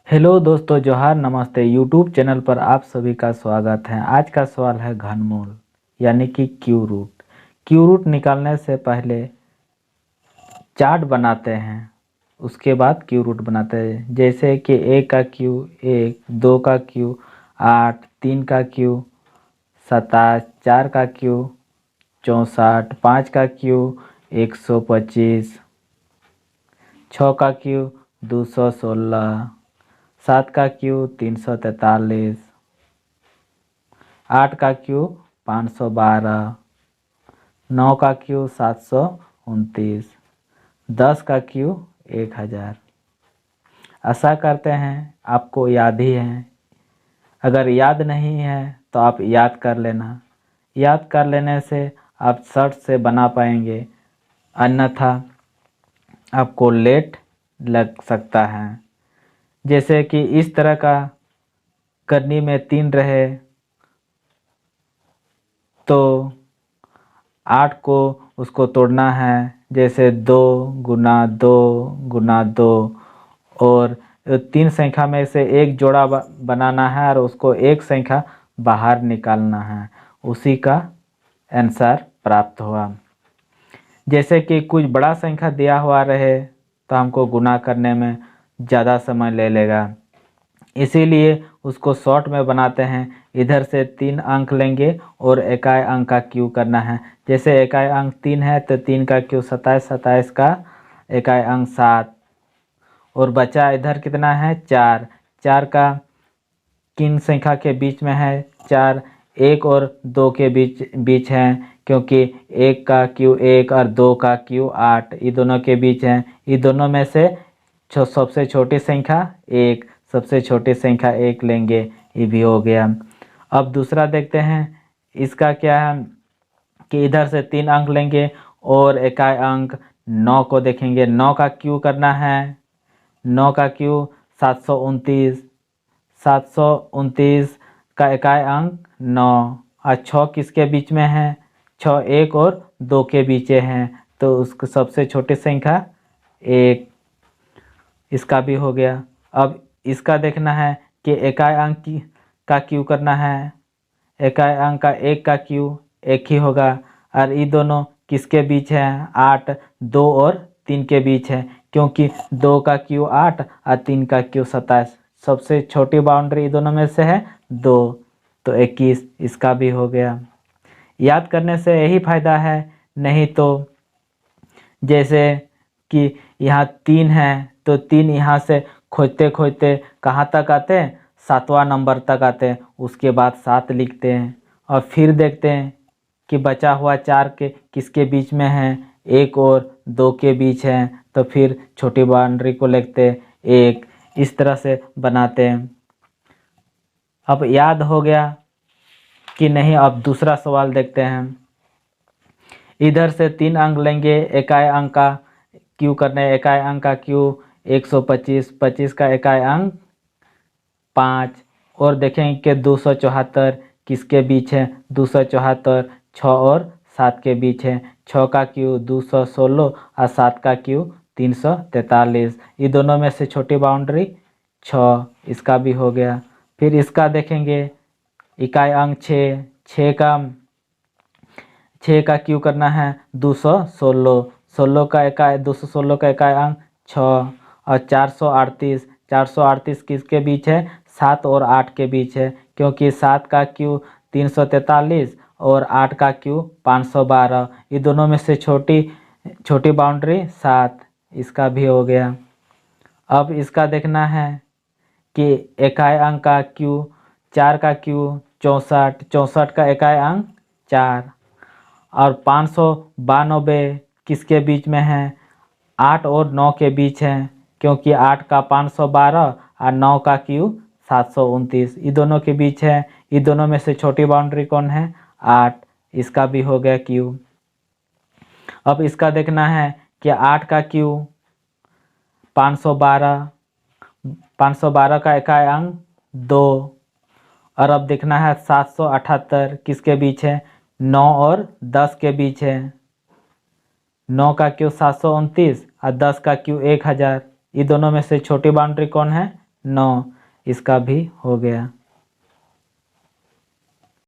Hello दोस्तों, जोहार, नमस्ते। यूट्यूब चैनल पर आप सभी का स्वागत है। आज का सवाल है घनमूल यानी कि क्यू रूट। क्यू रूट निकालने से पहले चार्ट बनाते हैं, उसके बाद क्यू रूट बनाते हैं। जैसे कि एक का क्यू 1, 2 का क्यू 8, 3 का क्यू 27, 4 का क्यू 64, 5 का क्यू 125, 6 का क्यू 216, 7 का क्यू 343, 8 का क्यू 512, 9 का क्यू 729, 10 का क्यू 1000। आशा करते हैं आपको याद ही है। अगर याद नहीं है तो आप याद कर लेना। याद कर लेने से आप शर्ट से बना पाएंगे, अन्यथा आपको लेट लग सकता है। जैसे कि इस तरह का करनी में 3 रहे तो 8 को उसको तोड़ना है। जैसे 2 गुना 2 गुना 2, और 3 संख्या में से एक जोड़ा बनाना है और उसको एक संख्या बाहर निकालना है। उसी का आंसर प्राप्त हुआ। जैसे कि कुछ बड़ा संख्या दिया हुआ रहे तो हमको गुना करने में ज़्यादा समय ले लेगा, इसीलिए उसको शॉर्ट में बनाते हैं। इधर से 3 अंक लेंगे और इकाई अंक का क्यू करना है। जैसे इकाई अंक 3 है तो 3 का क्यू 27, 27 का इकाई अंक 7, और बचा इधर कितना है 4। 4 का किन संख्या के बीच में है 4, 1 और 2 के बीच है, क्योंकि 1 का क्यू 1 और 2 का क्यू 8 ये दोनों के बीच है। ये दोनों में से सबसे छोटी संख्या 1, सबसे छोटी संख्या 1 लेंगे, ये भी हो गया। अब दूसरा देखते हैं। इसका क्या है कि इधर से 3 अंक लेंगे और इकाई अंक 9 को देखेंगे। 9 का क्यू करना है। 9 का क्यू 729, 729 का इकाई अंक 9, और 6 किसके बीच में है 6 1 और 2 के बीच हैं, तो उसको सबसे छोटी संख्या 1, इसका भी हो गया। अब इसका देखना है कि इकाई अंक का क्यू करना है। इकाई अंक का 1 का क्यू 1 ही होगा, और ये दोनों किसके बीच है 8, 2 और 3 के बीच है, क्योंकि 2 का क्यू 8 और 3 का क्यू 27। सबसे छोटी बाउंड्री दोनों में से है 2, तो 21, इसका भी हो गया। याद करने से यही फायदा है, नहीं तो जैसे कि यहाँ 3 है तो 3 यहाँ से खोजते खोजते कहाँ तक आते हैं 7वां नंबर तक आते हैं, उसके बाद 7 लिखते हैं और फिर देखते हैं कि बचा हुआ 4 के किसके बीच में है, 1 और 2 के बीच है, तो फिर छोटी बाउंड्री को लिखते हैं 1। इस तरह से बनाते हैं। अब याद हो गया कि नहीं? अब दूसरा सवाल देखते हैं। इधर से 3 अंक लेंगे, इकाई अंक का क्यू करने। इकाई अंक का क्यू 125, 25 का इकाई अंक 5, और देखेंगे कि 274 किसके बीच है। 274 6 और 7 के बीच है। 6 का क्यू 216 और 7 का क्यू 343। ये दोनों में से छोटी बाउंड्री 6, इसका भी हो गया। फिर इसका देखेंगे इकाई अंक 6, 6 का क्यू करना है 216, 216 का इकाई अंक 6, और 438, 438 किसके बीच है 7 और 8 के बीच है, क्योंकि 7 का क्यू 343 और 8 का क्यू 512। ये दोनों में से छोटी बाउंड्री 7, इसका भी हो गया। अब इसका देखना है कि इकाई अंक का क्यू 4 का क्यू 64, 64 का इकाई अंक 4, और 592 किसके बीच में है 8 और 9 के बीच है, क्योंकि 8 का 512 और 9 का क्यू 729 ये दोनों के बीच है। ये दोनों में से छोटी बाउंड्री कौन है 8, इसका भी हो गया क्यू। अब इसका देखना है कि 8 का क्यू 512, 512 का इकाई अंक 2, और अब देखना है 778 किसके बीच है 9 और 10 के बीच है। 9 का क्यू 729 और 10 का क्यू 1000। ये दोनों में से छोटी बाउंड्री कौन है 9, इसका भी हो गया।